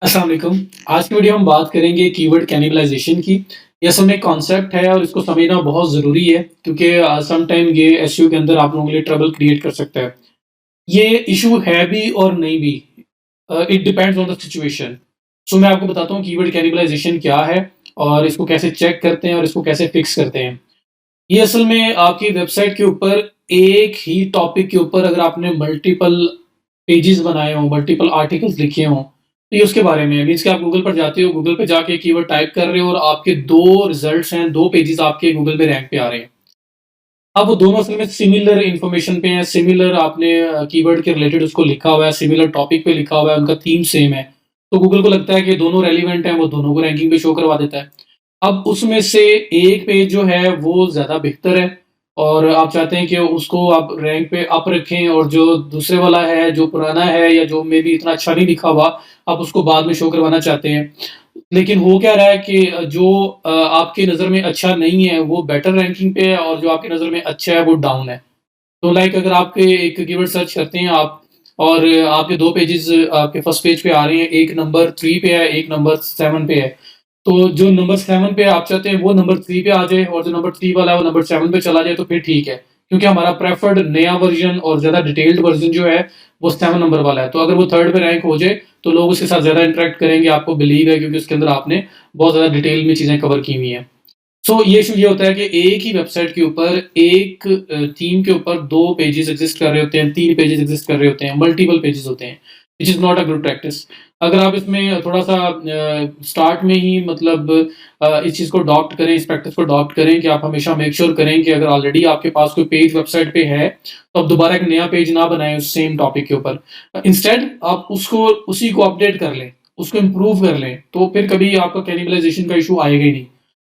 अस्सलाम वालेकुम। आज की वीडियो हम बात करेंगे कीवर्ड कैनिबलाइज़ेशन की। ये असल में एक कॉन्सेप्ट है और इसको समझना बहुत ज़रूरी है क्योंकि सम टाइम ये एसईओ के अंदर आप लोगों के लिए ट्रबल क्रिएट कर सकता है। ये इश्यू है भी और नहीं भी। It depends on the situation. So मैं आपको बताता हूँ कीवर्ड कैनिबलाइज़ेशन क्या है और इसको कैसे चेक करते हैं और इसको कैसे फिक्स करते हैं। ये असल में आपकी वेबसाइट के ऊपर एक ही टॉपिक के ऊपर अगर आपने मल्टीपल पेजेस बनाए हों, मल्टीपल आर्टिकल्स लिखे हों, तो ये उसके बारे में है। मीन्स कि आप गूगल पर जाते हो, गूगल पे जाके कीवर्ड टाइप कर रहे हो और आपके 2 रिज़ल्ट्स हैं, 2 पेजेस आपके गूगल पे रैंक पे आ रहे हैं। अब वो दोनों असल में सिमिलर इन्फॉर्मेशन पे हैं, सिमिलर आपने कीवर्ड के रिलेटेड उसको लिखा हुआ है, सिमिलर टॉपिक पे लिखा हुआ है, उनका थीम सेम है। तो गूगल को लगता है कि दोनों रेलेवेंट हैं, वो दोनों को रैंकिंग पे शो करवा देता है। अब उसमें से एक पेज जो है वो ज़्यादा बेहतर है और आप चाहते हैं कि उसको आप रैंक पे अप रखें और जो दूसरे वाला है, जो पुराना है या जो मेबी इतना अच्छा नहीं लिखा हुआ, आप उसको बाद में शो करवाना चाहते हैं। लेकिन हो क्या रहा है कि जो आपकी नज़र में अच्छा नहीं है, वो बेटर रैंकिंग पे है और जो आपकी नज़र में अच्छा है, वो डाउन है। तो लाइक अगर आपके एक कीवर्ड सर्च करते हैं आप और आपके 2 पेजेज़ आपके फर्स्ट पेज पे आ रहे हैं, एक नंबर 3 पे है, एक नंबर 7 पे है। तो जो नंबर 7 पे आप चाहते हैं वो नंबर 3 पे आ जाए और जो नंबर 3 वाला है वो नंबर 7 पे चला जाए तो फिर ठीक है। क्योंकि हमारा प्रेफर्ड नया वर्ज़न और ज़्यादा डिटेल्ड वर्ज़न जो है वो 7 नंबर वाला है। तो अगर वो 3rd पे रैंक हो जाए तो लोग उसके साथ ज़्यादा इंटरैक्ट करेंगे, आपको बिलीव है क्योंकि उसके अंदर आपने बहुत ज़्यादा डिटेल में चीज़ें कवर की हुई हैं। सो ये इश्यू ये होता है कि एक ही वेबसाइट के ऊपर एक थीम के ऊपर 2 पेजेज़ एक्ज़िस्ट कर रहे होते हैं, 3 पेजेज़ एक्ज़िस्ट कर रहे होते हैं, मल्टीपल पेजेज़ होते हैं, which is not a good practice. अगर आप इसमें थोड़ा-सा स्टार्ट में ही मतलब इस चीज़ को अडॉप्ट करें, इस प्रैक्टिस को अडॉप्ट करें कि आप हमेशा मेक श्योर करें कि अगर ऑलरेडी आपके पास कोई पेज वेबसाइट पे है, तो आप दोबारा एक नया पेज ना बनाएँ उस सेम टॉपिक के ऊपर। इंस्टेड आप उसको उसी को अपडेट कर लें, उसको इम्प्रूव कर लें, तो फिर कभी आपका कैनिबलाइज़ेशन का इश्यू आएगा ही नहीं।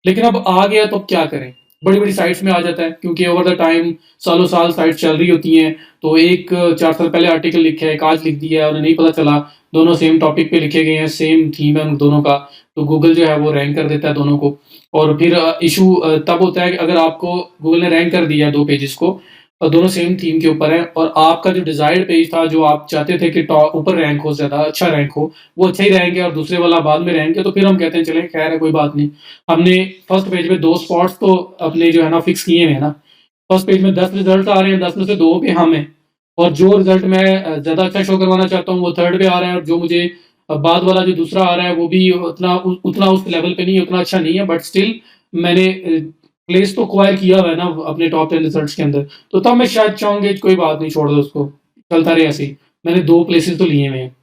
लेकिन अब आ गया तो अब क्या करें? बड़ी-बड़ी साइट्स में आ जाता है क्योंकि ओवर द टाइम सालों-साल साइट्स चल रही होती हैं, तो एक 4 साल पहले आर्टिकल लिखा है, एक आज लिख दिया है, उन्हें नहीं पता चला, दोनों सेम टॉपिक पे लिखे गए हैं, सेम थीम है उन दोनों का, तो गूगल जो है वो रैंक कर देता है दोनों को। और फिर इश्यू तब होता है कि अगर आपको गूगल ने रैंक कर दिया 2 पेजेज़ को और दोनों सेम थीम के ऊपर हैं और आपका जो डिज़ायर्ड पेज था, जो आप चाहते थे कि ऊपर रैंक हो, ज़्यादा अच्छा रैंक हो, वो अच्छा ही रैंक है और दूसरे वाला बाद में रैंक है, तो फिर हम कहते हैं चलें खैर है कोई बात नहीं। हमने फर्स्ट पेज पे 2 स्पॉट्स तो अपने जो है ना फिक्स किए हुए हैं ना। फर्स्ट पेज में 10 रिजल्ट आ रहे हैं, 10 में से 2 पे हम हैं और जो रिजल्ट मैं ज़्यादा अच्छा शो करवाना चाहता हूँ वो 3rd पे आ रहा है और जो मुझे बाद वाला जो दूसरा आ रहा है वो भी उतना उस लेवल पे नहीं है, उतना अच्छा नहीं है बट स्टिल मैंने प्लेस तो एक्वायर किया हुआ है ना अपने टॉप 10 रिजल्ट्स के अंदर। तो तब मैं शायद चाहूँगा कि कोई बात नहीं छोड़ दो उसको, चलता रहे ऐसे ही। मैंने 2 प्लेसेस तो लिए हुए हैं।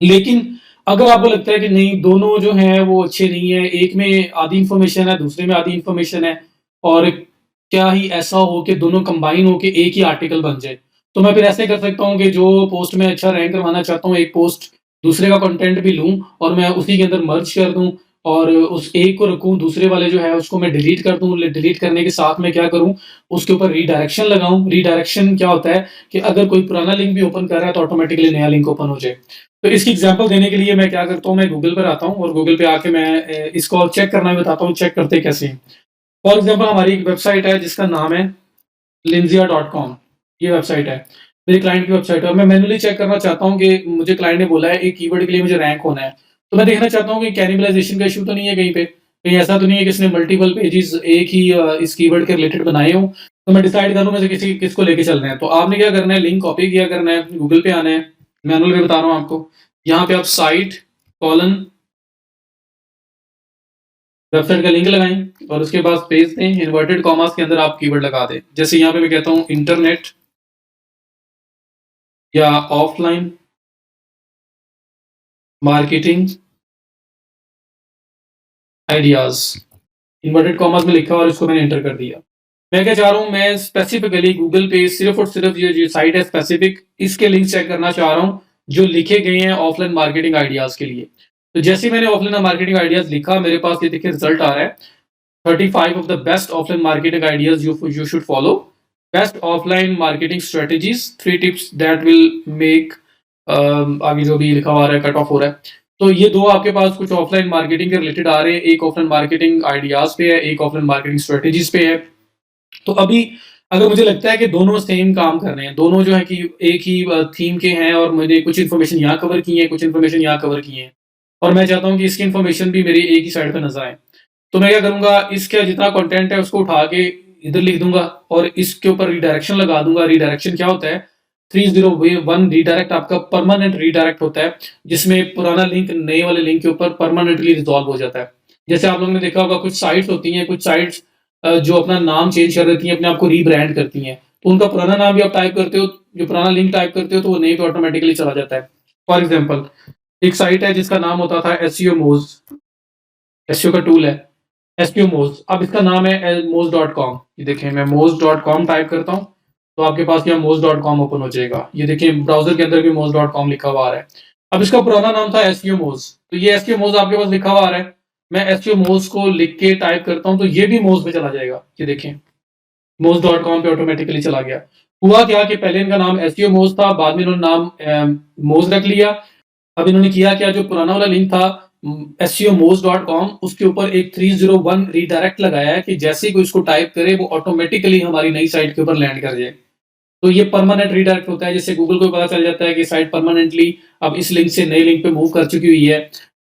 लेकिन अगर आपको लगता है कि नहीं दोनों जो हैं वो अच्छे नहीं हैं, एक में आधी इन्फॉर्मेशन है, दूसरे में आधी इन्फॉर्मेशन है और क्या ही ऐसा हो कि दोनों कंबाइन होके एक ही आर्टिकल बन जाए। तो मैं फिर ऐसे कर सकता हूँ कि जो पोस्ट में अच्छा रैंक करवाना चाहता हूँ, एक पोस्ट दूसरे का कंटेंट भी लूँ और मैं उसी के अंदर मर्ज कर दूँ और उस एक को रखूँ, दूसरे वाले जो है उसको मैं डिलीट कर दूँ। डिलीट करने के साथ मैं क्या करूँ, उसके ऊपर रीडायरेक्शन लगाऊँ। रीडायरेक्शन क्या होता है कि अगर कोई पुराना लिंक भी ओपन कर रहा है तो ऑटोमैटिकली नया लिंक ओपन हो जाए। तो इसकी एग्ज़ाम्पल देने के लिए मैं क्या करता हूँ, मैं गूगल पर आता हूँ और गूगल पे आके मैं इसको चेक करना भी बताता हूँ, चेक करते कैसे हैं। फॉर एग्ज़ाम्पल हमारी एक वेबसाइट है जिसका नाम है linzia.com। ये वेबसाइट है, मेरे क्लाइंट की वेबसाइट है और मैं मैन्युअली चेक करना चाहता हूँ कि मुझे क्लाइंट ने बोला है एक कीवर्ड के लिए मुझे रैंक होना है। तो मैं देखना चाहता हूँ कि कैनिबलाइज़ेशन का इश्यू तो नहीं है कहीं पे। कहीं ऐसा तो नहीं है कि इसने मल्टीपल पेजेज़ एक ही इस कीवर्ड के रिलेटेड बनाए हों, तो मैं डिसाइड करूँ में से किसको लेके चलना है। तो आपने क्या करना है, लिंक कॉपी किया करना है, गूगल पे आना है, मैनुअल वे बता रहा हूँ आपको। यहाँ पे आप साइट कॉलन वेबसाइट का लिंक लगाएँ और उसके बाद स्पेस दें, इन्वर्टेड कॉमास के अंदर आप कीवर्ड लगा दें। जैसे यहाँ पे मैं कहता हूँ इंटरनेट या offline marketing ideas, inverted commas में लिखा और इसको मैंने एंटर कर दिया। मैं क्या चाह रहा हूँ, मैं स्पेसिफिकली गूगल पे सिर्फ़ और सिर्फ़ ये जो साइट है स्पेसिफिक इसके लिंक चेक करना चाह रहा हूँ, जो लिखे गए हैं ऑफलाइन मार्केटिंग आइडियाज़ के लिए। तो जैसे ही मैंने ऑफलाइन मार्केटिंग आइडियाज़ लिखा, मेरे पास ये देखिए रिज़ल्ट आ रहा है। 35 of the best offline marketing ideas you should follow. Best offline marketing strategies, 3 tips that will make आगे जो भी लिखा हुआ है कट ऑफ हो रहा है। तो ये 2 आपके पास कुछ ऑफलाइन मार्केटिंग के रिलेटेड आ रहे हैं, एक ऑफलाइन मार्केटिंग आइडियाज़ पे है, एक ऑफलाइन मार्केटिंग स्ट्रेटजीज़ पे है। तो अभी अगर मुझे लगता है कि दोनों सेम काम कर रहे हैं, दोनों जो है कि एक ही थीम के हैं और मैंने कुछ इन्फॉर्मेशन यहाँ कवर की है, कुछ इन्फॉर्मेशन यहाँ कवर की है। और मैं चाहता हूँ कि इसकी इन्फॉर्मेशन भी मेरी एक ही साइड पे नज़र आए। तो मैं क्या करूँगा, इसका जितना कंटेंट है उसको उठा के इधर लिख दूँगा और इसके ऊपर रीडायरेक्शन लगा दूँगा। रीडायरेक्शन क्या होता है? 301 रीडायरेक्ट आपका परमानेंट रीडायरेक्ट होता है, जिसमें पुराना लिंक नए वाले लिंक के ऊपर परमानेंटली रिज़ॉल्व हो जाता है। जैसे आप लोगों ने देखा होगा, कुछ साइट्स होती हैं, कुछ साइट्स जो अपना नाम चेंज कर देती हैं, अपने आप को रीब्रांड करती हैं। तो उनका पुराना नाम भी आप टाइप करते हो, जो पुराना लिंक टाइप करते हो, तो वो नए पे ऑटोमैटिकली चला जाता है। फॉर एग्ज़ाम्पल, एक साइट है जिसका नाम होता था एसईओ मोज़, एसईओ का टूल है, एसईओ मोज़। अब इसका नाम है moz.com। ये देखिए, मैं moz.com टाइप करता हूँ, तो आपके पास यहाँ moz.com ओपन हो जाएगा। ये देखिए, ब्राउज़र के अंदर भी moz.com लिखा हुआ आ रहा है। अब इसका पुराना नाम था एसईओ मोज़, तो ये एसईओ मोज़ आपके पास लिखा हुआ आ रहा है। मैं एसईओ मोज़ को लिख के टाइप करता हूँ, तो ये भी मोज़ पे चला जाएगा। ये देखें, moz.com पे ऑटोमेटिकली चला गया। हुआ क्या कि पहले इनका नाम एसईओ मोज़ था, बाद में इन्होंने नाम मोज़ रख लिया। अब इन्होंने किया क्या, जो पुराना वाला लिंक था SEOmoz.com, उसके ऊपर एक 301 रीडायरेक्ट लगाया है कि जैसे ही कोई इसको टाइप करे वो ऑटोमेटिकली हमारी नई साइट के ऊपर लैंड कर जाए। तो ये परमानेंट रीडायरेक्ट होता है, जिससे गूगल को पता चल जाता है कि साइट परमानेंटली अब इस लिंक से नए लिंक पे मूव कर चुकी हुई है।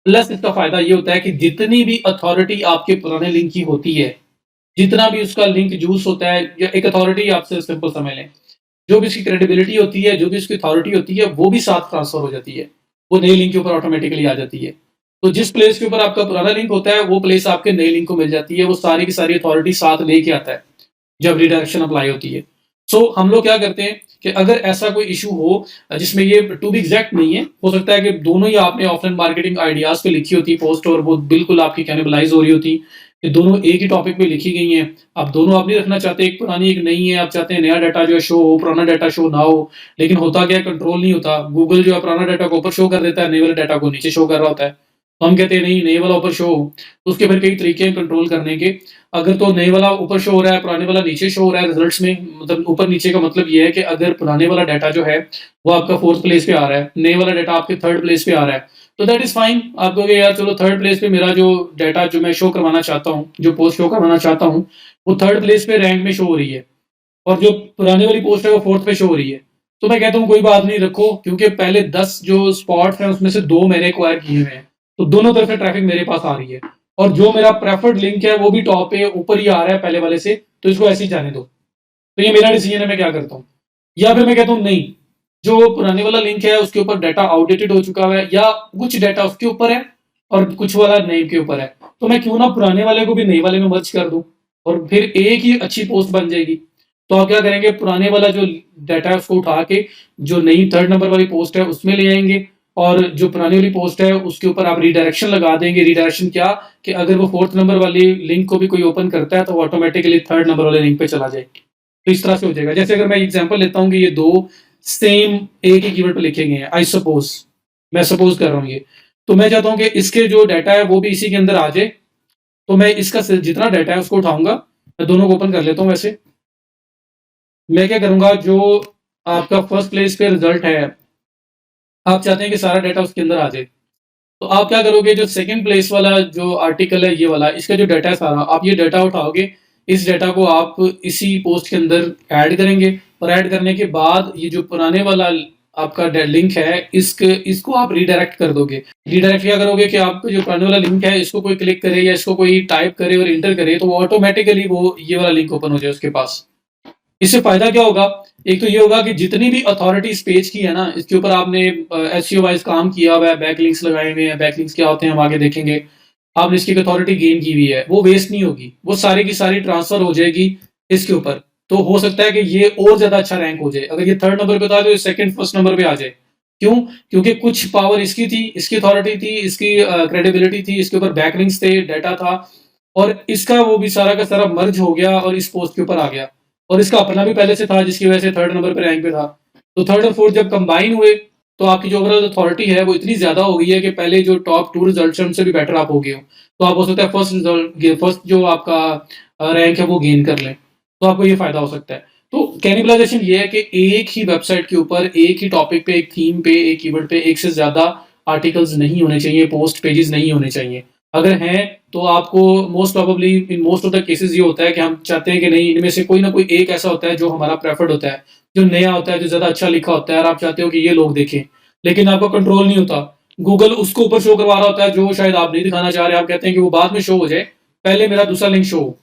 प्लस इसका फायदा ये होता है कि जितनी भी अथॉरिटी आपके पुराने लिंक की होती है, जितना भी उसका लिंक जूस होता है, या एक अथॉरिटी आपसे सिंपल समझ लें, जो भी उसकी क्रेडिबिलिटी होती है, जो भी उसकी अथॉरिटी होती है, वो भी साथ ट्रांसफर हो जाती है। वो नए लिंक के ऊपर ऑटोमेटिकली आ जाती है। तो जिस प्लेस के ऊपर आपका पुराना लिंक होता है, वो प्लेस आपके नए लिंक को मिल जाती है। वो सारी की सारी अथॉरिटी साथ लेके आता है जब रिडायरेक्शन अप्लाई होती है। सो हम लोग क्या करते हैं कि अगर ऐसा कोई इशू हो जिसमें ये टू बी एग्जैक्ट नहीं है, हो सकता है कि दोनों ही आपने ऑफलाइन मार्केटिंग आइडियाज पे लिखी होती पोस्ट और वो बिल्कुल आपकी कैनिबलाइज हो रही होती, कि दोनों एक ही टॉपिक पे लिखी गई हैं। अब दोनों आप नहीं रखना चाहते, एक पुरानी एक नई है, आप चाहते हैं नया डाटा जो है शो हो, पुराना डाटा शो ना हो। लेकिन होता क्या है, कंट्रोल नहीं होता। गूगल जो है पुराना डाटा को ऊपर शो कर देता है, नए वाले डाटा को नीचे शो कर रहा होता है। तो हम कहते हैं नहीं, नए वाला ऊपर शो हो। तो उसके फिर कई तरीके हैं कंट्रोल करने के। अगर तो नए वाला ऊपर शो हो रहा है, पुराने वाला नीचे शो हो रहा है रिजल्ट्स में, मतलब ऊपर नीचे का मतलब ये है कि अगर पुराने वाला डाटा जो है वो आपका 4th प्लेस पे आ रहा है, नए वाला डाटा आपके 3rd प्लेस पे आ रहा है, तो दैट इज फाइन। आप कहोगे यार चलो 3rd प्लेस पे मेरा जो डाटा जो मैं शो करवाना चाहता हूँ, जो पोस्ट शो करवाना चाहता हूँ, वो 3rd प्लेस पे रैंक में शो हो रही है, और जो पुराने वाली पोस्ट है वो 4th पे शो हो रही है। तो मैं कहता हूँ कोई बात नहीं, रखो, क्योंकि पहले 10 जो स्पॉट्स हैं उसमें से 2 मैंने एक्वायर किए हुए हैं, तो दोनों तरफ से ट्रैफिक मेरे पास आ रही है। और जो मेरा प्रेफर्ड लिंक है वो भी टॉप पे ऊपर ही आ रहा है पहले वाले से, तो इसको ऐसे ही जाने दो। तो ये मेरा डिसीजन है, मैं क्या करता हूँ। या फिर मैं कहता हूँ नहीं, जो पुराने वाला लिंक है उसके ऊपर डाटा आउटडेटेड हो चुका है, या कुछ डाटा उसके ऊपर है और कुछ वाला नए के ऊपर है, तो मैं क्यों ना पुराने वाले को भी नए वाले में मर्ज कर दूं, और फिर एक ही अच्छी पोस्ट बन जाएगी। तो आप क्या करेंगे, पुराने वाला जो डाटा है उसको उठा के जो नई 3rd नंबर वाली पोस्ट है उसमें ले आएंगे, और जो पुरानी वाली पोस्ट है उसके ऊपर आप रीडायरेक्शन लगा देंगे। रीडायरेक्शन क्या, कि अगर वो 4th नंबर वाली लिंक को भी कोई ओपन करता है तो वो ऑटोमेटिकली 3rd नंबर वाले लिंक पे चला जाए। तो इस तरह से हो जाएगा। जैसे अगर मैं एग्जांपल लेता हूँ कि ये दो सेम एक ही कीवर्ड पे लिखे गए हैं, आई सपोज, मैं सपोज कर रहा हूँ ये, तो मैं चाहता हूँ कि इसके जो डाटा है वो भी इसी के अंदर आ जाए। तो मैं इसका जितना डाटा है उसको उठाऊंगा, मैं दोनों को ओपन कर लेता हूँ। वैसे मैं क्या करूंगा, जो आपका फर्स्ट प्लेस पे रिजल्ट है, आप चाहते हैं कि सारा डाटा उसके अंदर आ जाए, तो आप क्या करोगे, जो सेकंड प्लेस वाला जो आर्टिकल है ये वाला, इसका जो डाटा है सारा, आप ये डाटा उठाओगे, इस डाटा को आप इसी पोस्ट के अंदर ऐड करेंगे, और ऐड करने के बाद ये जो पुराने वाला आपका लिंक है इसको आप रीडायरेक्ट कर दोगे। रीडायरेक्ट क्या करोगे कि आपको जो पुराने वाला लिंक है इसको कोई क्लिक करे या इसको कोई टाइप करे और इंटर करे, तो वो ऑटोमेटिकली वो ये वाला लिंक ओपन हो जाए उसके पास। इससे फायदा क्या होगा, एक तो ये होगा कि जितनी भी अथॉरिटी इस पेज की है ना, इसके ऊपर आपने एसईओ वाइज काम किया हुआ है, बैकलिंक्स लगाए हुए हैं। बैकलिंक्स क्या होते हैं हम आगे देखेंगे। आपने इसकी अथॉरिटी गेन की हुई है, वो वेस्ट नहीं होगी, वो सारी की सारी ट्रांसफर हो जाएगी इसके ऊपर। तो हो सकता है कि ये और ज्यादा अच्छा रैंक हो जाए। अगर ये 3rd नंबर पे था तो ये 2nd 1st नंबर पे आ जाए। क्यों? क्योंकि कुछ पावर इसकी थी, इसकी अथॉरिटी थी, इसकी क्रेडिबिलिटी थी, इसके ऊपर बैकलिंक्स थे, डाटा था, और इसका वो भी सारा का सारा मर्ज हो गया और इस पोस्ट के ऊपर आ गया। और इसका अपना भी पहले से था, जिसकी वजह से 3rd नंबर पे रैंक पे था। तो 3rd और 4th जब कंबाइन हुए, तो आपकी जो ओवरऑल अथॉरिटी है वो इतनी ज्यादा हो गई है कि पहले जो टॉप 2 रिजल्ट उनसे भी बेटर आप हो गए हो। तो आप हो सकता है फर्स्ट जो आपका रैंक है वो गेन कर लें, तो आपको ये फायदा हो सकता है। तो कैनिबलाइजेशन ये है कि एक ही वेबसाइट के ऊपर एक ही टॉपिक पे, एक थीम पे, एक कीवर्ड पे एक से ज्यादा आर्टिकल्स नहीं होने चाहिए, पोस्ट पेजेस नहीं होने चाहिए। अगर हैं तो आपको most probably in most of the cases ये होता है कि हम चाहते हैं कि नहीं, इनमें से कोई ना कोई एक ऐसा होता है जो हमारा प्रेफर्ड होता है, जो नया होता है, जो ज्यादा अच्छा लिखा होता है, और आप चाहते हो कि ये लोग देखें, लेकिन आपको कंट्रोल नहीं होता। गूगल उसको ऊपर शो करवा रहा होता है जो शायद आप नहीं दिखाना चाह रहे, आप कहते हैं कि वो बाद में शो हो जाए, पहले मेरा दूसरा लिंक शो हो।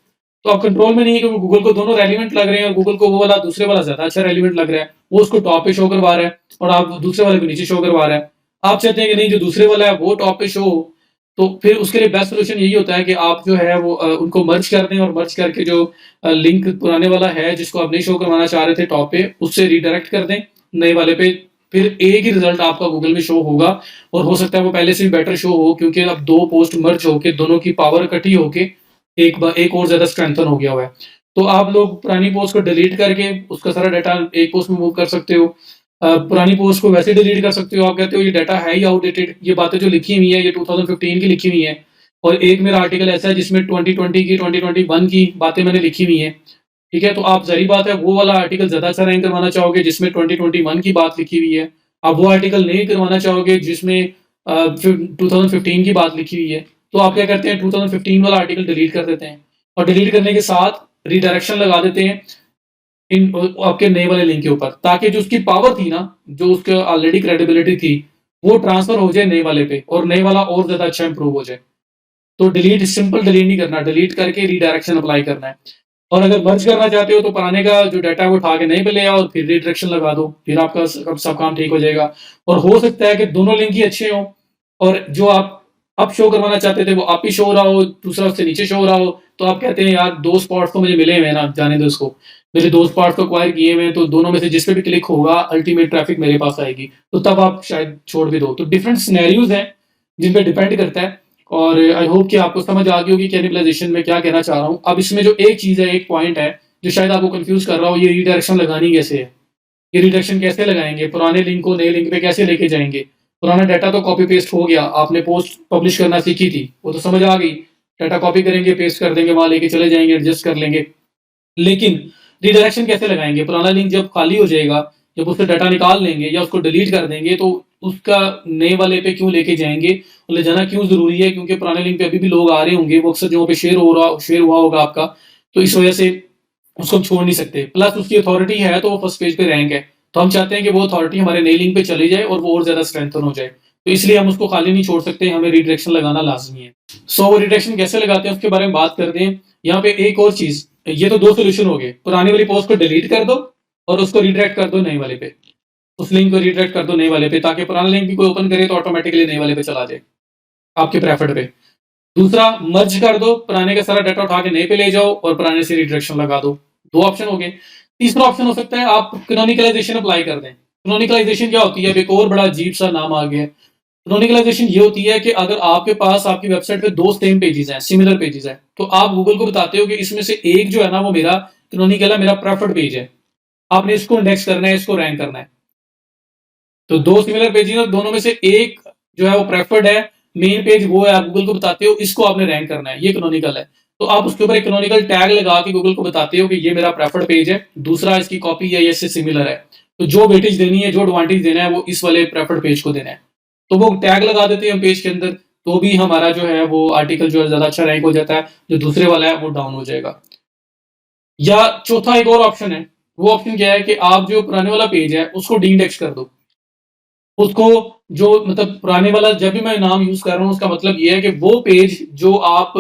तो आप कंट्रोल में नहीं है, क्योंकि गूगल को दोनों रेलिवेंट लग रहे हैं और गूगल को वो वाला दूसरे वाला ज्यादा अच्छा रेलिवेंट लग रहा है, वो उसको टॉप पे शो करवा रहा है और आप दूसरे वाले को नीचे शो करवा रहा है। आप चाहते हैं कि नहीं, जो दूसरे वाला है वो टॉप पे शो हो, तो फिर उसके लिए बेस्ट सोल्यूशन यही होता है कि आप जो है वो उनको मर्ज कर दें और मर्ज करके जो लिंक पुराने वाला है जिसको आप नहीं शो करवाना चाह रहे थे टॉप पे, उससे रिडायरेक्ट कर दें नए वाले पे। फिर एक ही रिजल्ट आपका गूगल में शो होगा और हो सकता है वो पहले से भी बेटर शो हो, क्योंकि अब दो पोस्ट मर्ज होके दोनों की पावर इकट्ठी होके एक और ज्यादा स्ट्रेंथन हो गया हुआ है। तो आप लोग पुरानी पोस्ट को डिलीट करके उसका सारा डाटा एक पोस्ट में मूव कर सकते हो। पुरानी पोस्ट को वैसे डिलीट कर सकते हो, आप कहते हो ये डाटा है ही आउटडेटेड, ये बातें जो लिखी हुई है ये 2015 की लिखी हुई है, और एक मेरा आर्टिकल ऐसा है जिसमें 2020 की 2021 की बातें मैंने लिखी हुई है। ठीक है, तो आप ज़ाहिर बात है वो वाला आर्टिकल ज़्यादा अच्छा रैंक करवाना चाहोगे जिसमें 2021 की बात लिखी हुई है। आप वो आर्टिकल नहीं करवाना चाहोगे जिसमें 2015 की बात लिखी हुई है। तो आप क्या करते हैं, 2015 वाला आर्टिकल डिलीट कर देते हैं और डिलीट करने के साथ रिडायरेक्शन लगा देते हैं इन आपके नए वाले लिंक के ऊपर, ताकि जो उसकी पावर थी ना, जो उसके ऑलरेडी क्रेडिबिलिटी थी, वो ट्रांसफर हो जाए नए वाले पे और नए वाला और ज़्यादा अच्छा इंप्रूव हो जाए। तो डिलीट सिंपल डिलीट नहीं करना, डिलीट करके रिडायरेक्शन अप्लाई करना है। और अगर मर्ज करना चाहते हो तो पुराने का जो डाटा है वो उठा के नए पे ले आओ और फिर रिडायरेक्शन लगा दो, फिर आपका सब काम ठीक हो जाएगा। और हो सकता है कि दोनों लिंक ही अच्छे हों और जो आप अब शो करवाना चाहते थे वो आप ही शो हो रहा हो, दूसरा उससे नीचे शो हो रहा हो, तो आप कहते हैं यार दो स्पॉट्स तो मुझे मिले हुए हैं ना, जाने दो इसको, मेरे दो स्पॉट्स तो एक्वायर किए हुए हैं, तो दोनों में से जिस पे भी क्लिक होगा अल्टीमेट ट्रैफिक मेरे पास आएगी, तो तब आप शायद छोड़ भी दो। तो डिफरेंट सिनेरियोज हैं जिन पे डिपेंड करता है। और आई होप कि आपको समझ आ गई होगी कैनिबलाइजेशन में क्या कहना चाह रहा हूँ। अब इसमें जो एक चीज़ है, एक पॉइंट है जो शायद आपको कंफ्यूज कर रहा हो, ये रिडायरेक्शन लगानी कैसे है, ये रिडायरेक्शन कैसे लगाएंगे, पुराने लिंक को नए लिंक पे कैसे लेके जाएंगे। पुराना डाटा तो कॉपी पेस्ट हो गया, आपने पोस्ट पब्लिश करना सीखी थी वो तो समझ आ गई, डाटा कॉपी करेंगे पेस्ट कर देंगे, वहां लेके चले जाएंगे, एडजस्ट कर लेंगे। लेकिन रिडायरेक्शन कैसे लगाएंगे, पुराना लिंक जब खाली हो जाएगा, जब उससे डाटा निकाल लेंगे या उसको डिलीट कर देंगे, तो उसका नए वाले पे क्यों लेके जाएंगे, और ले जाना क्यों जरूरी है, क्योंकि पुराने लिंक पे अभी भी लोग आ रहे होंगे, वो अक्सर जो पे शेयर हुआ होगा आपका, तो इस वजह से उसको हम छोड़ नहीं सकते। प्लस उसकी अथॉरिटी है तो वो फर्स्ट पेज पे रैंक है, तो हम चाहते हैं कि वो अथॉरिटी हमारे नई लिंक पे चली जाए और वो और ज्यादा स्ट्रेंथन हो जाए, तो इसलिए हम उसको खाली नहीं छोड़ सकते, हमें रिडायरेक्शन लगाना लाजमी है। सो वो रिडायरेक्शन कैसे लगाते हैं उसके बारे में बात करते हैं। यहाँ पे एक और चीज, ये तो दो सोल्यूशन हो गए, पुरानी वाली पोस्ट को डिलीट कर दो और उसको रिडायरेक्ट कर दो नए वाले पे, उस लिंक को रिडायरेक्ट कर दो नए वाले पे, ताकि पुराना लिंक भी कोई ओपन करे तो ऑटोमेटिकली नए वाले पे चला जाए आपके प्रेफर्ड पे। दूसरा, मर्ज कर दो, पुराने का सारा डाटा उठा के नए पे ले जाओ और पुराने से रिडायरेक्शन लगा दो। दो ऑप्शन हो गए। तीसरा ऑप्शन हो सकता है आप कैनोनिकलाइजेशन अप्लाई कर दें। कैनोनिकलाइजेशन क्या होती है, अब एक और बड़ा अजीब सा नाम आ गया है। कैनोनिकलाइजेशन ये होती है कि अगर आपके पास आपकी वेबसाइट पे दो सेम पेजेस हैं, सिमिलर पेजेस हैं, तो आप गूगल को बताते हो कि इसमें से एक जो है ना वो मेरा कैनोनिकल है, मेरा प्रेफर्ड पेज है, आपने इसको इंडेक्स करना है, इसको रैंक करना है। तो दो सिमिलर पेजेस हैं, दोनों में से एक जो है वो प्रेफर्ड है, मेन पेज वो है, आप गूगल को बताते हो इसको आपने रैंक करना है, ये कैनोनिकल है। तो आप उसके ऊपर एक कैनोनिकल टैग लगा के गूगल को बताते हो कि ये मेरा प्रेफर्ड पेज है, दूसरा इसकी कॉपी है, ये इससे सिमिलर है, तो जो वेटेज देनी है, जो एडवांटेज देना है वो इस वाले प्रेफर्ड पेज को देना है। तो वो टैग लगा देते हैं हम पेज के अंदर, तो भी हमारा जो है वो आर्टिकल जो है ज्यादा अच्छा रैंक हो जाता है, जो दूसरे वाला है वो डाउन हो जाएगा। या चौथा एक और ऑप्शन है, वो ऑप्शन क्या है कि आप जो पुराने वाला पेज है उसको डी इंडेक्स कर दो, उसको जो मतलब पुराने वाला जब भी मैं नाम यूज कर रहा हूँ उसका मतलब ये है कि वो पेज जो आप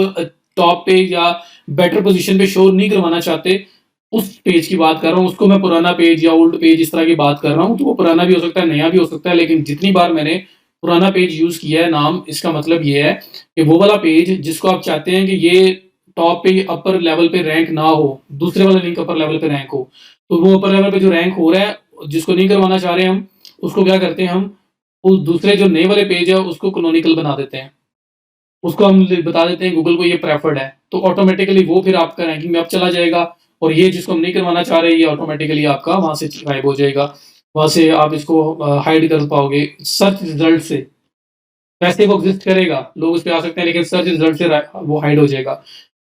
टॉप पे या बेटर पोजीशन पे शो नहीं करवाना चाहते, उस पेज की बात कर रहा हूँ, उसको मैं पुराना पेज या ओल्ड पेज इस तरह की बात कर रहा हूँ। तो वो पुराना भी हो सकता है, नया भी हो सकता है, लेकिन जितनी बार मैंने पुराना पेज यूज किया है नाम, इसका मतलब ये है कि वो वाला पेज जिसको आप चाहते हैं कि ये टॉप पे अपर लेवल पे रैंक ना हो, दूसरे वाला लिंक अपर लेवल पे रैंक हो, तो वो अपर लेवल पे जो रैंक हो रहा है जिसको नहीं करवाना चाह रहे हम, उसको क्या करते हैं हम, उस दूसरे जो नए वाले पेज है उसको कैनोनिकल बना देते हैं, उसको हम बता देते हैं गूगल को ये प्रेफर्ड है, तो ऑटोमेटिकली वो फिर आपका रैंकिंग में अप चला जाएगा। और ये जिसको हम नहीं करवाना चाह रहे ये ऑटोमेटिकली आपका वहां से गायब हो जाएगा, वहां से आप इसको हाइड कर पाओगे सर्च रिजल्ट से। वैसे वो एग्जिस्ट करेगा, लोग उस पर आ सकते हैं, लेकिन सर्च रिजल्ट से वो हाइड हो जाएगा।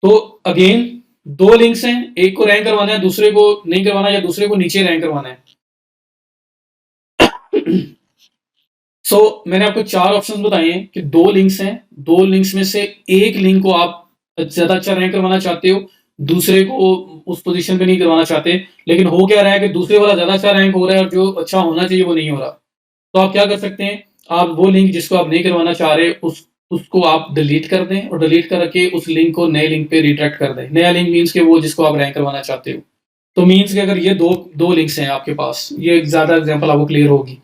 तो अगेन दो लिंक्स हैं, एक को रैंक करवाना है, दूसरे को नहीं करवाना, या दूसरे को नीचे रैंक करवाना है। मैंने आपको चार ऑप्शन बताए हैं कि दो लिंक्स हैं, दो लिंक्स में से एक लिंक को आप ज्यादा अच्छा रैंक करवाना चाहते हो, दूसरे को उस पोजीशन पे नहीं करवाना चाहते, लेकिन हो क्या रहा है कि दूसरे वाला ज्यादा अच्छा रैंक हो रहा है और जो अच्छा होना चाहिए वो नहीं हो रहा। तो आप क्या कर सकते हैं, आप वो लिंक जिसको आप नहीं करवाना चाह रहे उसको आप डिलीट कर दें और डिलीट करके उस लिंक को नए लिंक पे रिडायरेक्ट कर दें। नया लिंक मीन्स कि वो जिसको आप रैंक करवाना चाहते हो। तो मीन्स कि अगर ये दो लिंक्स हैं आपके पास, ये ज़्यादा एग्ज़ाम्पल आपको क्लियर होगी।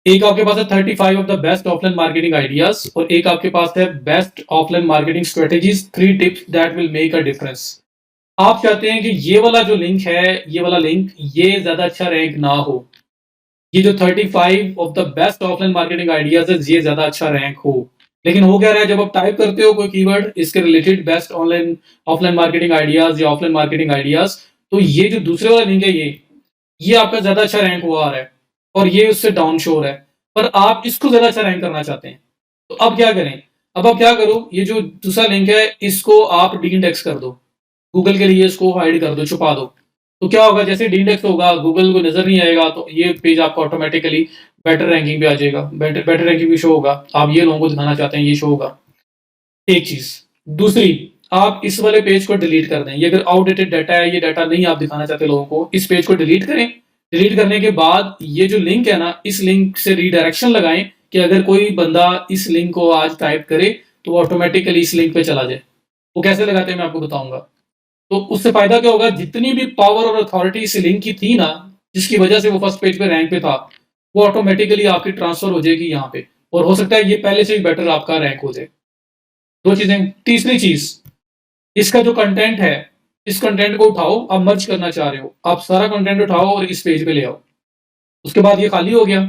एक आपके पास है 35 of the best offline marketing ideas और एक आपके पास है best offline marketing strategies 3 tips that will make a difference. आप चाहते हैं कि ये वाला जो लिंक है, ये वाला लिंक ये ज़्यादा अच्छा रैंक ना हो। ये जो 35 of the best offline marketing ideas है, ये ज़्यादा अच्छा रैंक हो। लेकिन हो क्या रहा है, जब आप टाइप करते हो कोई कीवर्ड इसके related best online offline marketing ideas या ऑफलाइन मार्केटिंग आइडियाज़, तो ये जो दूसरे वाला लिंक है ये आपका ज़्यादा अच्छा रैंक हुआ आ रहा है और ये उससे डाउन शो हो रहा है। पर आप इसको ज़्यादा अच्छा रैंक करना चाहते हैं। तो अब क्या करें? अब आप क्या करो, ये जो दूसरा लिंक है इसको आप डी-इंडेक्स कर दो। गूगल के लिए इसको हाइड कर दो, छुपा दो। तो क्या होगा, जैसे डी-इंडेक्स होगा, गूगल को नज़र नहीं आएगा, तो ये पेज आपको ऑटोमैटिकली बेटर रैंकिंग पे आ जाएगा। बेटर बेटर रैंकिंग भी शो होगा। आप ये लोगों को दिखाना चाहते हैं, ये शो होगा। एक चीज़। दूसरी, आप इस वाले पेज को डिलीट कर दें। ये अगर आउटडेटेड डाटा है, ये डाटा नहीं आप दिखाना चाहते लोगों को, इस पेज को डिलीट करें। डिलीट करने के बाद ये जो लिंक है ना, इस लिंक से रीडायरेक्शन लगाएँ कि अगर कोई बंदा इस लिंक को आज टाइप करे, तो वो ऑटोमैटिकली इस लिंक पे चला जाए। वो कैसे लगाते हैं मैं आपको बताऊँगा। तो उससे फ़ायदा क्या होगा, जितनी भी पावर और अथॉरिटी इस लिंक की थी ना, जिसकी वजह से वो फर्स्ट पेज पे रैंक पे था, वो ऑटोमैटिकली आपकी ट्रांसफ़र हो जाएगी यहाँ पे और हो सकता है ये पहले से ही बेटर आपका रैंक हो जाए। 2 चीज़ें। तीसरी चीज़, इसका जो कंटेंट है, इस कंटेंट को उठाओ, आप मर्ज करना चाह रहे हो। आप सारा कंटेंट उठाओ और इस पेज पे ले आओ। उसके बाद ये खाली हो गया।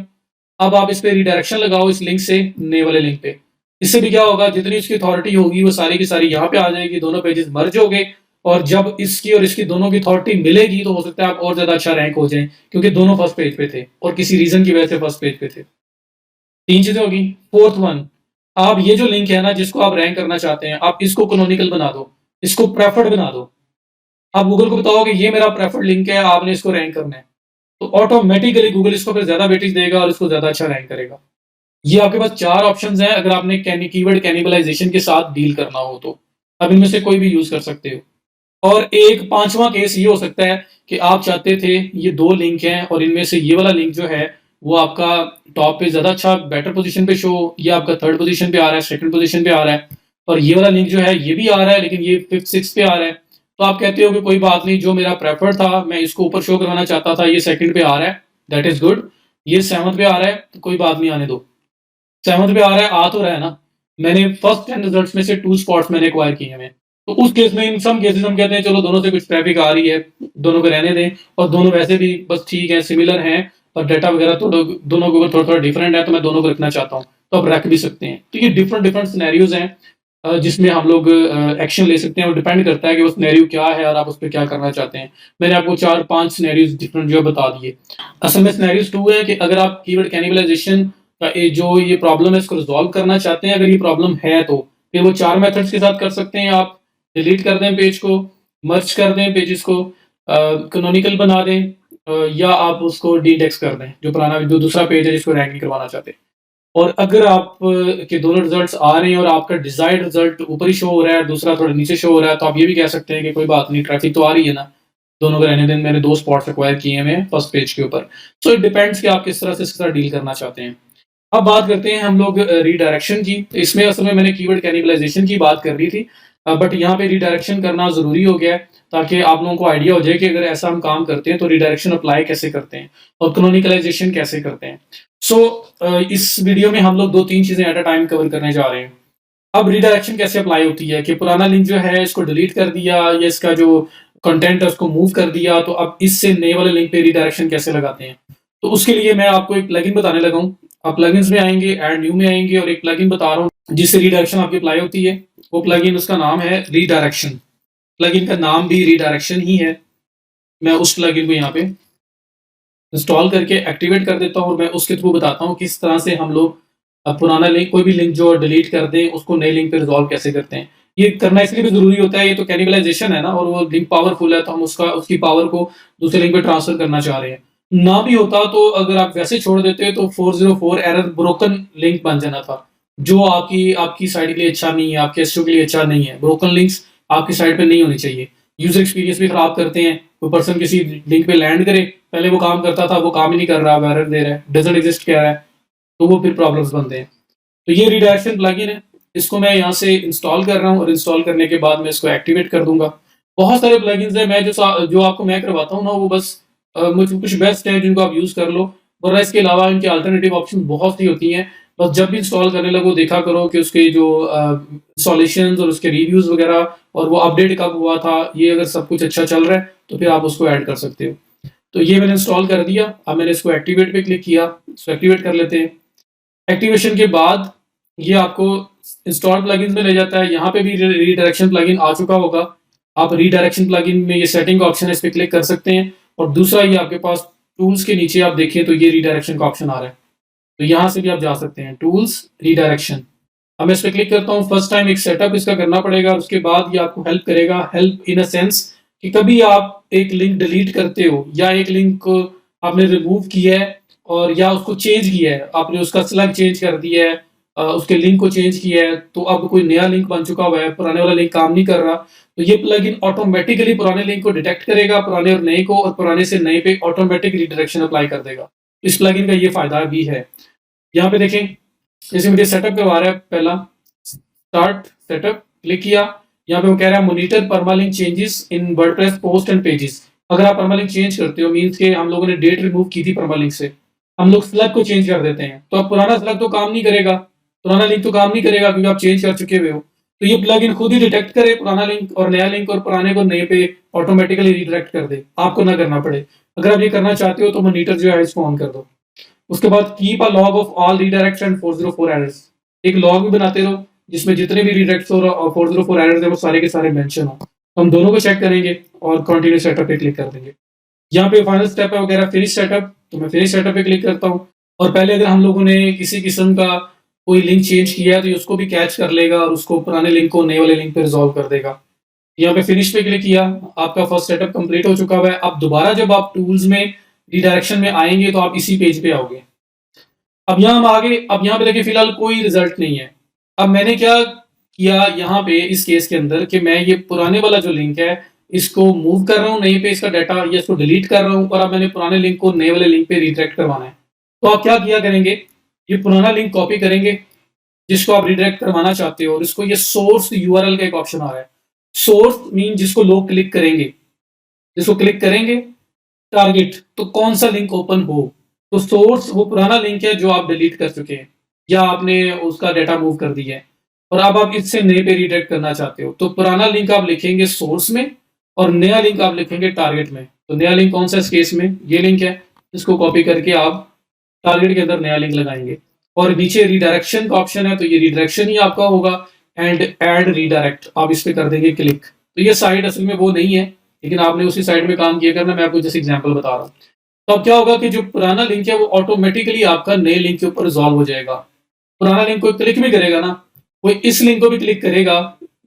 अब आप इस पे रिडायरेक्शन लगाओ इस लिंक से नए वाले लिंक पे। इससे भी क्या होगा, जितनी इसकी अथॉरिटी होगी वो सारी की सारी यहाँ पे आ जाएगी, दोनों पेजेस मर्ज हो गए और जब इसकी और इसकी दोनों की अथॉरिटी मिलेगी तो हो सकता है आप और ज़्यादा अच्छा रैंक हो जाएँ क्योंकि दोनों फर्स्ट पेज पे थे और किसी रीज़न की वजह से फर्स्ट पेज पे थे। 3 चीज़ें होगी। फोर्थ वन, आप ये जो लिंक है ना जिसको आप रैंक करना चाहते हैं, आप इसको कैनोनिकल बना दो, इसको प्रेफर्ड बना दो। आप गूगल को बताओ कि ये मेरा प्रेफर्ड लिंक है, आपने इसको रैंक करना है। तो ऑटोमेटिकली गूगल इसको फिर ज़्यादा वेटेज देगा और इसको ज़्यादा अच्छा रैंक करेगा। ये आपके पास 4 ऑप्शंस हैं अगर आपने कीवर्ड कैनिबलाइजेशन के साथ डील करना हो तो। आप इनमें से कोई भी यूज़ कर सकते हो। और एक पाँचवाँ केस ये हो सकता है कि आप चाहते थे ये 2 लिंक हैं और इनमें से ये वाला लिंक जो है वो आपका टॉप पे ज़्यादा अच्छा बेटर पोज़ीशन पे शो, ये आपका 3rd पोज़ीशन पे आ रहा है, 2nd पोज़ीशन पे आ रहा है और ये वाला लिंक जो है ये भी आ रहा है लेकिन ये 5th 6th पे आ रहा है। तो आप कहते हो कि कोई बात नहीं, जो मेरा प्रेफर्ड था मैं इसको ऊपर शो करवाना चाहता था, ये 2nd पे आ रहा है, दैट इज़ गुड। ये 7th पे आ रहा है, तो कोई बात नहीं, आने दो। 7th पे आ रहा है, आ तो रहा है ना। मैंने फर्स्ट 10 रिजल्ट्स में से 2 स्पॉट्स मैंने एक्वायर किए हैं। तो उस केस में इन सम केसेस हम कहते हैं चलो दोनों से कुछ ट्रैफिक आ रही है, दोनों को रहने दें और दोनों वैसे भी बस ठीक है, सिमिलर हैं और डाटा वगैरह तो दोनों के ऊपर थोड़ा-थोड़ा डिफरेंट है, तो मैं दोनों को रखना चाहता हूँ। तो आप रख भी सकते हैं। तो ये डिफरेंट डिफरेंट सिनेरियोज़ हैं जिसमें हम लोग एक्शन ले सकते हैं और डिपेंड करता है कि वो सिनेरियो क्या है और आप उस पे क्या करना चाहते हैं। मैंने आपको 4-5 सिनेरियोज़ डिफरेंट जो है बता दिए। असल में सिनेरियोज़ 2 है कि अगर आप कीवर्ड कैनिबलाइजेशन का जो ये प्रॉब्लम है इसको रिज़ॉल्व करना चाहते हैं, अगर ये प्रॉब्लम है तो फिर वो 4 मेथड्स के साथ कर सकते हैं आप। डिलीट कर दें पेज को, मर्ज कर दें पेजेस को, कैनोनिकल बना दें या आप उसको डी-इंडेक्स कर दें, जो दूसरा पेज है जिसको रैंक नहीं करवाना चाहते। और अगर आप के दोनों रिजल्ट्स आ रहे हैं और आपका डिजायर्ड रिजल्ट ऊपर ही शो हो रहा है, दूसरा थोड़ा नीचे शो हो रहा है, तो आप ये भी कह सकते हैं कि कोई बात नहीं, ट्रैफिक तो आ रही है ना, दोनों को रहने दें, मैंने 2 स्पॉट्स एक्वायर किए हैं मैं फर्स्ट पेज के ऊपर। सो इट डिपेंड्स कि आप किस तरह से इसके साथ डील करना चाहते हैं। अब बात करते हैं हम लोग रीडायरेक्शन की। इसमें असल में मैंने कीवर्ड कैनिबलाइजेशन की बात कर रही थी, बट यहाँ पे रीडायरेक्शन करना ज़रूरी हो गया है ताकि आप लोगों को आइडिया हो जाए कि अगर ऐसा हम काम करते हैं तो रीडायरेक्शन अप्लाई कैसे करते हैं और कैनोनिकलाइजेशन कैसे करते हैं। सो इस वीडियो में हम लोग 2-3 चीज़ें एट अ टाइम कवर करने जा रहे हैं। अब रीडायरेक्शन कैसे अप्लाई होती है कि पुराना लिंक जो है इसको डिलीट कर दिया या इसका जो कंटेंट है उसको मूव कर दिया, तो अब इससे नए वाले लिंक पे रीडायरेक्शन कैसे लगाते हैं। तो उसके लिए मैं आपको एक प्लगइन बताने लगा हूँ। आप प्लगइन्स में आएंगे, ऐड न्यू में आएंगे और एक प्लगइन बता रहा हूँ जिससे रीडायरेक्शन आपकी अप्लाई होती है। वो प्लगइन, उसका नाम है रीडायरेक्शन। प्लगइन का नाम भी रीडायरेक्शन ही है। मैं उस प्लगइन को यहाँ पे इंस्टॉल करके एक्टिवेट कर देता हूँ और मैं उसके थ्रू बताता हूँ किस तरह से हम लोग पुराना लिंक, कोई भी लिंक जो डिलीट कर दें, उसको नए लिंक पे रिजॉल्व कैसे करते हैं। ये करना इसलिए भी ज़रूरी होता है, ये तो कैनिबलाइजेशन है ना और वो लिंक पावरफुल है, तो हम उसकी पावर को दूसरे लिंक पे ट्रांसफ़र करना चाह रहे हैं। ना भी होता तो अगर आप वैसे छोड़ देते तो 404 एरर ब्रोकन लिंक बन जाना था, जो आपकी आपकी साइट के लिए अच्छा नहीं है, आपके एसईओ के लिए अच्छा नहीं है। ब्रोकन लिंक्स आपकी साइट पे नहीं होनी चाहिए। यूज़र एक्सपीरियंस भी खराब करते हैं। कोई पर्सन किसी लिंक पे लैंड करे, पहले वो काम करता था, वो काम ही नहीं कर रहा, अब एरर दे रहा है, डज़न्ट एक्जिस्ट कह रहा है। तो वो फिर प्रॉब्लम्स बनते हैं। तो ये रिडायरेक्शन प्लगइन है, इसको मैं यहाँ से इंस्टॉल कर रहा हूँ और इंस्टॉल करने के बाद मैं इसको एक्टिवेट कर दूंगा। बहुत सारे प्लगइन्स हैं, मैं जो आपको मैं करवाता हूँ ना, वो बस मुझे कुछ बेस्ट है जिनको आप यूज कर लो, वरना इसके अलावा इनके अल्टरनेटिव ऑप्शन बहुत सी होती हैं। बस जब भी इंस्टॉल करने लगो देखा करो कि उसके जो इंस्टॉलेशन और उसके रिव्यूज वगैरह और वो अपडेट कब हुआ था, ये अगर सब कुछ अच्छा चल रहा है तो फिर आप उसको ऐड कर सकते हो। तो ये मैंने इंस्टॉल कर दिया, अब मैंने इसको एक्टिवेट पे क्लिक किया, इसको एक्टिवेट कर लेते हैं। एक्टिवेशन के बाद ये आपको इंस्टॉल प्लगइन्स में ले जाता है, यहाँ पे भी रीडायरेक्शन प्लगइन आ चुका होगा। आप रीडायरेक्शन प्लगइन में ये सेटिंग का ऑप्शन है, इस पे क्लिक कर सकते हैं। और दूसरा ये आपके पास टूल्स के नीचे आप देखें तो ये रीडायरेक्शन का ऑप्शन आ रहा है, तो यहाँ से भी आप जा सकते हैं, टूल्स रीडायरेक्शन। अब मैं इस पे क्लिक करता हूँ, फर्स्ट टाइम एक सेटअप इसका करना पड़ेगा, उसके बाद ये आपको हेल्प करेगा, हेल्प इन अ सेंस कि कभी आप एक लिंक डिलीट करते हो या एक लिंक को आपने रिमूव किया है और या उसको चेंज किया है, आपने उसका स्लग चेंज कर दिया है, उसके लिंक को चेंज किया है, तो अब कोई नया लिंक बन चुका हुआ है, पुराने वाला लिंक काम नहीं कर रहा, तो ये प्लगइन ऑटोमेटिकली पुराने लिंक को डिटेक्ट करेगा, पुराने और नए को, और पुराने से नए पे ऑटोमेटिक रिडायरेक्शन अप्लाई कर देगा। इस प्लगइन का ये फायदा भी है। यहाँ पे देखें, जैसे मुझे सेटअप करवा रहा है, पहला स्टार्ट सेटअप क्लिक किया, यहाँ पे वो कह रहा है monitor permalink changes in WordPress post and pages. अगर आप परमालिंक चेंज करते हो, मींस के हम लोगों ने डेट रिमूव की थी परमालिंक से, हम लोग स्लग को चेंज कर देते हैं, तो अब पुराना स्लग तो काम नहीं करेगा, पुराना लिंक तो काम नहीं करेगा क्योंकि आप चेंज कर चुके हुए हो। तो ये प्लगइन खुद ही डिटेक्ट करे पुराना लिंक और नया लिंक, और पुराने को नए पे ऑटोमेटिकली रिडायरेक्ट कर दे, आपको ना करना पड़े। अगर आप ये करना चाहते हो तो मॉनिटर जो है इसको ऑन कर दो। उसके बाद keep a log of all redirects and 404 errors, एक लॉग भी बनाते रहो जिसमें जितने भी रीडायरेक्ट्स और 404 एरर्स है वो सारे के सारे मेंशन हो। हम दोनों को चेक करेंगे और कंटिन्यू सेटअप पे क्लिक कर देंगे। यहाँ पे फाइनल स्टेप है वगैरह फिनिश सेटअप, तो मैं फिनिश सेटअप पे क्लिक करता हूँ। और पहले अगर हम लोगों ने किसी किस्म का कोई लिंक चेंज किया है तो ये उसको भी कैच कर लेगा और उसको पुराने लिंक को नए वाले लिंक पे रिजॉल्व कर देगा। यहाँ पे फिनिश पे क्लिक किया, आपका फर्स्ट सेटअप कंप्लीट हो चुका हुआ है। अब दोबारा जब आप टूल्स में रिडायरेक्शन में आएंगे तो आप इसी पेज पे आओगे। अब यहाँ हम आगे, अब यहाँ पे देखिए फिलहाल कोई रिजल्ट नहीं है। अब मैंने क्या किया यहाँ पे इस केस के अंदर कि मैं ये पुराने वाला जो लिंक है इसको मूव कर रहा हूँ नए पे, इसका डाटा या इसको डिलीट कर रहा हूँ, और अब मैंने पुराने लिंक को नए वाले लिंक पे रिडायरेक्ट करवाना है। तो आप क्या किया करेंगे, ये पुराना लिंक कॉपी करेंगे जिसको आप रिडायरेक्ट करवाना चाहते हो, और इसको ये सोर्स यूआरएल का एक ऑप्शन आ रहा है। सोर्स मीन जिसको लोग क्लिक करेंगे, जिसको क्लिक करेंगे टारगेट, तो कौन सा लिंक ओपन हो, तो सोर्स वो पुराना लिंक है जो आप डिलीट कर चुके हैं या आपने उसका डाटा मूव कर दिया है, और अब आप इससे नए पे रिडायरेक्ट करना चाहते हो, तो पुराना लिंक आप लिखेंगे सोर्स में और नया लिंक आप लिखेंगे टारगेट में। तो नया लिंक कौन सा इस केस में, ये लिंक है, इसको कॉपी करके आप टारगेट के अंदर नया लिंक लगाएंगे। और नीचे रिडायरेक्शन का ऑप्शन है, तो ये रिडायरेक्शन ही आपका होगा, एंड ऐड रिडायरेक्ट आप इस पे कर देंगे क्लिक। तो ये साइट असल में वो नहीं है, लेकिन आपने उसी साइड में काम किया करना, मैं आपको जैसे एग्जांपल बता रहा हूँ। तो अब क्या होगा कि जो पुराना लिंक है वो ऑटोमेटिकली आपका नए लिंक के ऊपर रिजॉल्व हो जाएगा। पुराना लिंक कोई क्लिक भी करेगा ना, कोई इस लिंक को भी क्लिक करेगा,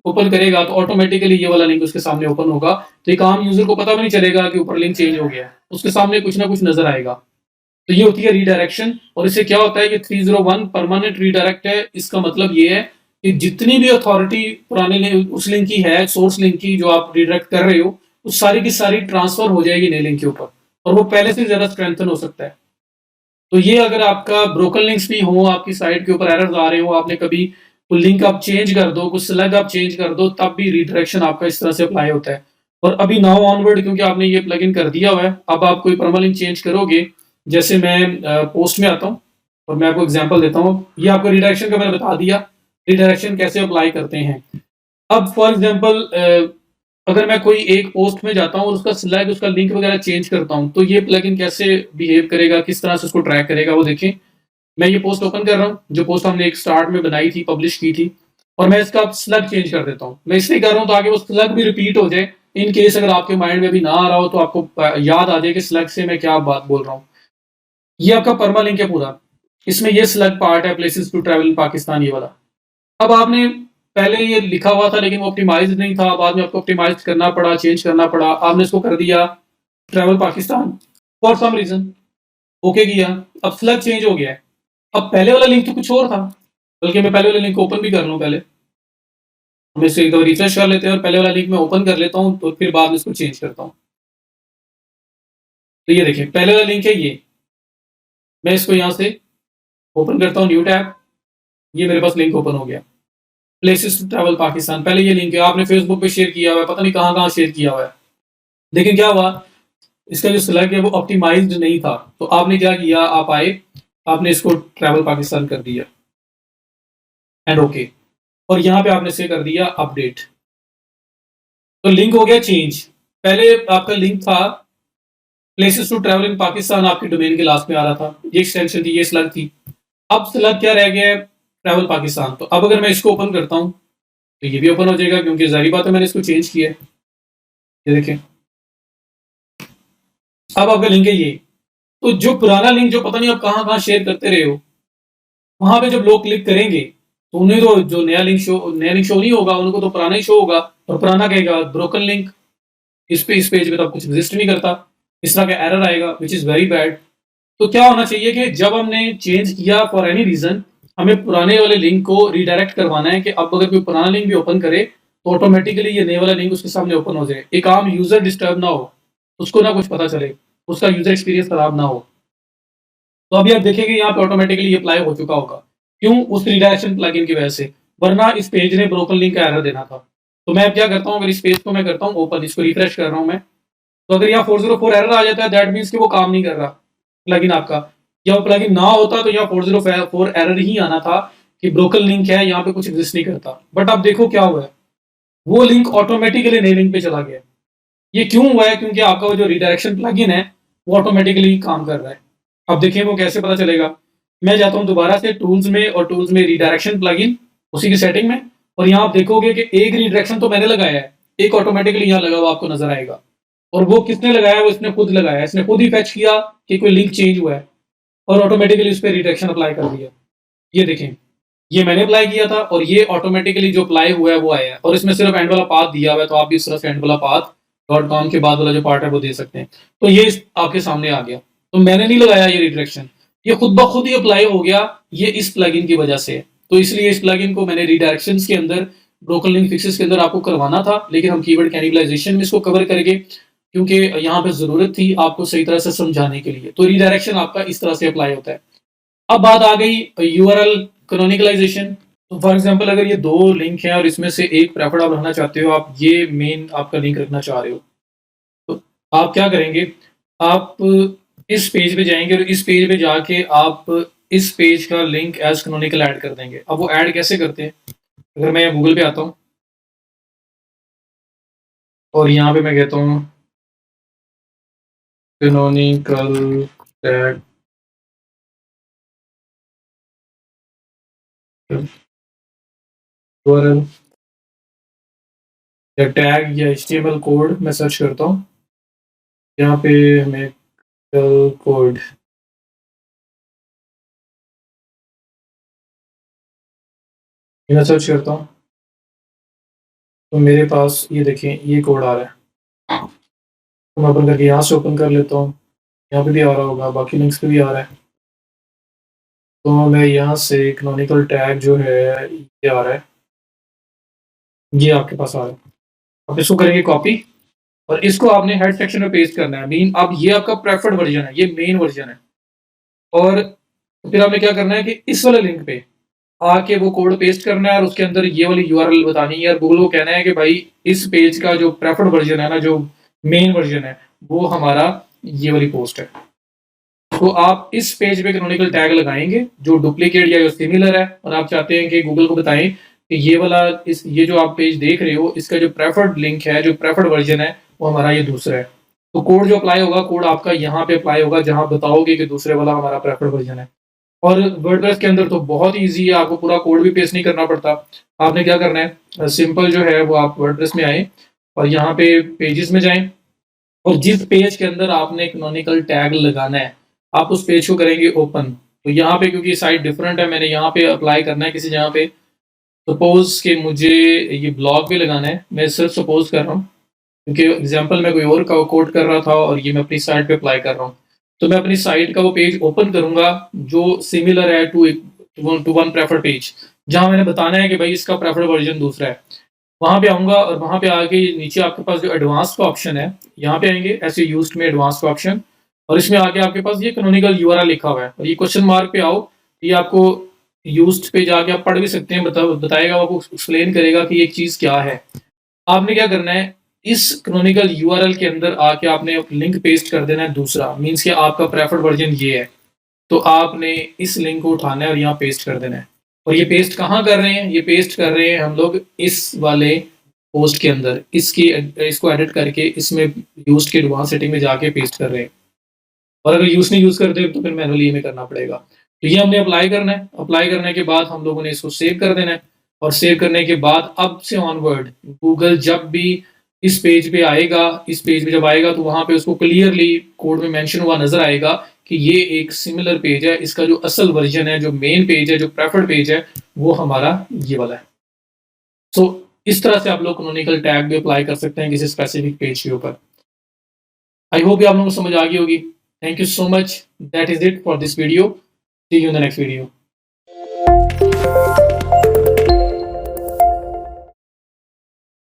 ओपन करेगा, तो ऑटोमेटिकली ये वाला लिंक उसके सामने ओपन होगा। तो एक आम यूजर को पता भी नहीं चलेगा कि ऊपर लिंक चेंज हो गया है, उसके सामने कुछ ना कुछ नजर आएगा। तो ये होती है रीडायरेक्शन। और इससे क्या होता है कि 301 परमानेंट रीडायरेक्ट है। इसका मतलब ये है कि जितनी भी अथॉरिटी पुराने उस लिंक की है, सोर्स लिंक की जो आप रिडायरेक्ट कर रहे हो, वो सारी की सारी ट्रांसफर हो जाएगी नए लिंक के ऊपर, और वो पहले से ज्यादा स्ट्रेंथन हो सकता है। तो ये अगर आपका ब्रोकन लिंक्स भी हो, आपकी साइट के ऊपर एरर्स आ रहे हो, आपने कभी कोई लिंक आप चेंज कर दो, कुछ स्लग आप चेंज कर दो, तब भी रीडायरेक्शन आपका इस तरह से अप्लाई होता है। और अभी नाउ ऑनवर्ड क्योंकि आपने ये प्लगइन कर दिया हुआ है, अब आप कोई परमालिंक चेंज करोगे, जैसे मैं पोस्ट में आता हूँ और मैं आपको एग्जांपल देता हूँ। ये आपको रिडायरेक्शन का मैंने बता दिया, रिडायरेक्शन कैसे अप्लाई करते हैं। अब फॉर एग्जांपल अगर मैं कोई एक पोस्ट में जाता हूँ और उसका स्लैग, उसका लिंक वगैरह चेंज करता हूँ, तो ये प्लगइन कैसे बिहेव करेगा, किस तरह से उसको ट्रैक करेगा, वो देखें। मैं ये पोस्ट ओपन कर रहा हूँ, जो पोस्ट हमने एक स्टार्ट में बनाई थी, पब्लिश की थी, और मैं इसका स्लग चेंज कर देता हूँ। मैं इसलिए कर रहा हूँ ताकि वो स्लग भी रिपीट हो जाए, इन केस अगर आपके माइंड में भी ना आ रहा हो तो आपको याद आ जाए कि स्लग से मैं क्या बात बोल रहा हूँ। ये आपका परमा लिंक है पूरा, इसमें ये स्लग पार्ट है, places to travel in Pakistan, ये वाला। अब आपने पहले ये लिखा हुआ था लेकिन वो ऑप्टिमाइज नहीं था, बाद में आपको ऑप्टिमाइज करना पड़ा, चेंज करना पड़ा, आपने इसको कर दिया travel Pakistan for some reason, okay किया, अब स्लग चेंज हो गया है। अब पहले वाला लिंक तो कुछ और था, बल्कि मैं पहले वाले लिंक को ओपन भी कर लूँ पहले, हम इसको एक दफा रिफ्रेश कर लेते हैं और पहले वाला लिंक मैं ओपन कर लेता हूँ, तो फिर बाद में इसको चेंज करता हूँ। तो ये देखिए पहले वाला लिंक है ये, मैं इसको यहाँ से ओपन करता हूँ न्यू टैब, ये मेरे पास लिंक ओपन हो गया। प्लेसेस टू ट्रैवल पाकिस्तान, पहले ये लिंक है, आपने फेसबुक पे शेयर किया हुआ है, पता नहीं कहाँ-कहाँ शेयर किया हुआ है। लेकिन क्या हुआ, इसका जो स्लग है वो ऑप्टिमाइज़्ड नहीं था, तो आपने क्या किया, आप आए, आपने इसको ट्रैवल पाकिस्तान कर दिया एंड ओके, और यहाँ पे आपने इसे कर दिया अपडेट। तो लिंक हो गया चेंज। पहले आपका लिंक था places to travel in Pakistan, आपके डोमेन के लास्ट में आ रहा था, ये एक्सटेंशन थी, ये स्लग थी। अब स्लग क्या रह गया है, ट्रैवल पाकिस्तान। तो अब अगर मैं इसको ओपन करता हूँ तो ये भी ओपन हो जाएगा, क्योंकि जाहिर बात है मैंने इसको चेंज किया है। ये देखें, अब आपका लिंक है ये। तो जो पुराना लिंक जो पता नहीं आप कहाँ-कहाँ शेयर करते रहे हो, वहां पे जब लोग क्लिक करेंगे तो उन्हें तो जो नया लिंक शो नहीं होगा, उनको तो पुराना ही शो होगा, और पुराना कहेगा ब्रोकन लिंक, इस पेज पे तो अब कुछ एग्जिस्ट नहीं करता, इस तरह का एरर आएगा, विच इज वेरी बैड। तो क्या होना चाहिए कि जब हमने चेंज किया फॉर एनी रीजन, हमें पुराने वाले लिंक को रिडायरेक्ट करवाना है, कि अब अगर कोई पुराना लिंक भी ओपन करे तो ऑटोमेटिकली ये नए वाला लिंक उसके सामने ओपन हो जाए, एक आम यूजर डिस्टर्ब ना हो, उसको ना कुछ पता चले, उसका यूजर एक्सपीरियंस खराब ना हो। तो अभी आप देखेंगे यहाँ पे ऑटोमेटिकली अप्लाई हो चुका होगा, क्यों, उस रिडायरेक्शन प्लगइन की वजह से, वरना इस पेज ने ब्रोकन लिंक का एरर देना था। तो मैं अब क्या करता हूँ, अगर इस पेज को मैं करता हूँ ओपन, इसको रिफ्रेश कर रहा हूँ मैं, तो अगर यहाँ 404 एरर आ जाता है, दैट मीन्स कि वो काम नहीं कर रहा प्लगइन आपका, या वो प्लगइन ना होता तो यहाँ 404 एरर ही आना था कि ब्रोकन लिंक है, यहाँ पे कुछ एग्जिस्ट नहीं करता। बट अब देखो क्या हुआ है, वो लिंक ऑटोमेटिकली नए लिंक पे चला गया। ये क्यों हुआ है, क्योंकि आपका वो जो रिडायरेक्शन प्लगइन है वो ऑटोमेटिकली काम कर रहा है। अब देखिए वो कैसे पता चलेगा, मैं जाता हूँ दोबारा से टूल्स में, और टूल्स में रिडायरेक्शन प्लगइन, उसी की सेटिंग में, और यहाँ आप देखोगे कि एक रिडायरेक्शन तो मैंने लगाया है, एक ऑटोमेटिकली यहाँ लगा हुआ आपको नजर आएगा। और वो किसने लगाया, वो इसने खुद लगाया है, इसने खुद ही फैच किया कि कोई लिंक चेंज हुआ है, और ऑटोमेटिकली उस पर रिडायरेक्शन अप्लाई कर दिया। ये देखें, ये मैंने अप्लाई किया था, और ये ऑटोमेटिकली जो अप्लाई हुआ है वो आया है, और इसमें सिर्फ एंड वाला पाथ दिया हुआ है, तो आप भी इस तरह से एंड वाला पाथ .com के बाद वाला जो पार्ट है वो दे सकते हैं। तो ये आपके सामने आ गया, तो मैंने नहीं लगाया ये रिडायरेक्शन, ये खुद ब खुद ही अप्लाई हो गया, ये इस प्लगइन की वजह से। तो इसलिए इस प्लगइन को मैंने रिडायरेक्शंस के अंदर, ब्रोकन लिंक फिक्सेस के अंदर आपको करवाना था, लेकिन हम कीवर्ड कैनिबलाइजेशन में इसको कवर करेंगे, क्योंकि यहाँ पे जरूरत थी आपको सही तरह से समझाने के लिए। तो रिडायरेक्शन आपका इस तरह से अप्लाई होता है। अब बात आ गई यूआरएल कैनोनिकलाइजेशन। तो फॉर एग्जांपल अगर ये दो लिंक हैं और इसमें से एक प्रेफर्ड आप रखना चाहते हो, आप ये मेन आपका लिंक रखना चाह रहे हो, तो आप क्या करेंगे, आप इस पेज पे जाएंगे, और इस पेज पे जाके आप इस पेज का लिंक एज कैनोनिकल ऐड कर देंगे। अब वो ऐड कैसे करते हैं, अगर मैं गूगल पे आता हूँ और यहाँ पे मैं कहता हूँ कैनोनिकल टैग यूआरएल या टैग या एचटीएमएल कोड मैं सर्च करता हूँ, यहाँ पे हमें कोड, मैं सर्च करता हूँ तो मेरे पास ये देखें ये कोड आ रहा है। तो मैं ओपन करके यहाँ से ओपन कर लेता हूँ, यहाँ पे भी आ रहा होगा, बाकी लिंक्स पे भी आ रहा है। तो मैं यहाँ से कैनोनिकल टैग जो है ये आ रहा है, ये आपके पास आ रहा है। आप इसको करेंगे कॉपी, और इसको आपने हेड सेक्शन में पेस्ट करना है। मीन अब ये आपका प्रेफर्ड वर्जन है, ये मेन वर्जन है, और फिर आपने क्या करना है कि इस वाले लिंक पे आके वो कोड पेस्ट करना है, और उसके अंदर ये वाली यूआरएल बतानी है, और गूगल को कहना है कि भाई इस पेज का जो प्रेफर्ड वर्जन है ना, जो मेन वर्जन है, वो हमारा ये वाली पोस्ट है। तो आप इस पेज पे कैनोनिकल टैग लगाएंगे जो डुप्लीकेट या जो सिमिलर है, और आप चाहते हैं कि गूगल को बताएं कि ये वाला ये जो आप पेज देख रहे हो, इसका जो प्रेफर्ड लिंक है, जो प्रेफर्ड वर्जन है, वो हमारा ये दूसरा है। तो कोड जो अप्लाई होगा, कोड आपका यहाँ पे अप्लाई होगा जहां बताओगे कि दूसरे वाला हमारा प्रेफर्ड वर्जन है। और वर्डप्रेस के अंदर तो बहुत ईजी है, आपको पूरा कोड भी पेस्ट नहीं करना पड़ता। आपने क्या करना है, सिंपल जो है वो आप वर्डप्रेस में आए, और यहाँ पे पेजेस में जाएं, और जिस पेज के अंदर आपने कैनोनिकल टैग लगाना है, आप उस पेज को करेंगे ओपन। तो यहाँ पे क्योंकि साइट डिफरेंट है, मैंने यहाँ पे अप्लाई करना है किसी जगह पे, सपोज कि मुझे ये ब्लॉग पे लगाना है, मैं सिर्फ सपोज कर रहा हूँ, क्योंकि एग्जांपल मैं कोई और का कोड कर रहा था और ये मैं अपनी साइट पे अप्लाई कर रहा हूँ। तो मैं अपनी साइट का वो पेज ओपन करूंगा जो सिमिलर है टू वन प्रेफर्ड पेज, जहां मैंने बताना है कि भाई इसका प्रेफर्ड वर्जन दूसरा है। वहां पे आऊंगा, और वहां पे आके नीचे आपके पास जो एडवांस का ऑप्शन है, यहाँ पे आएंगे ऐसे यूज्ड में एडवांस का ऑप्शन, और इसमें आके आपके पास ये कैनोनिकल यूआरएल लिखा हुआ है, और ये क्वेश्चन मार्क पे आओ ये आपको यूज्ड पे जाके आप पढ़ भी सकते हैं, बताएगा, आपको एक्सप्लेन करेगा कि एक चीज़ क्या है। आपने क्या करना है, इस कैनोनिकल यूआरएल के अंदर आके आपने लिंक पेस्ट कर देना है दूसरा, मीन्स कि आपका प्रेफर्ड वर्जन ये है। तो आपने इस लिंक को उठाना है और यहाँ पेस्ट कर देना है। और ये पेस्ट कहाँ कर रहे हैं? ये पेस्ट कर रहे हैं हम लोग इस वाले पोस्ट के अंदर। इसको एडिट करके इसमें यूज्ड के एडवांस सेटिंग में जाके पेस्ट कर रहे हैं। और अगर यूज़ नहीं यूज़ करते तो फिर मैनुअली हमें करना पड़ेगा। तो ये हमने अप्लाई करना है, अप्लाई करने के बाद हम लोगों ने इसको सेव कर देना है। और सेव करने के बाद अब से ऑनवर्ड गूगल जब भी इस पेज पे आएगा, इस पेज पे जब आएगा तो वहाँ पे उसको क्लियरली कोड में मेंशन हुआ नज़र आएगा कि ये एक सिमिलर पेज है। इसका जो असल वर्जन है, जो मेन पेज है, जो प्रेफर्ड पेज है, वो हमारा ये वाला है। सो इस तरह से आप लोग कैनोनिकल टैग भी अप्लाई कर सकते हैं किसी स्पेसिफिक पेज के ऊपर। आई होप ये आप लोगों को समझ आ गई होगी। Thank you so much. That is it for this video. See you in the next video.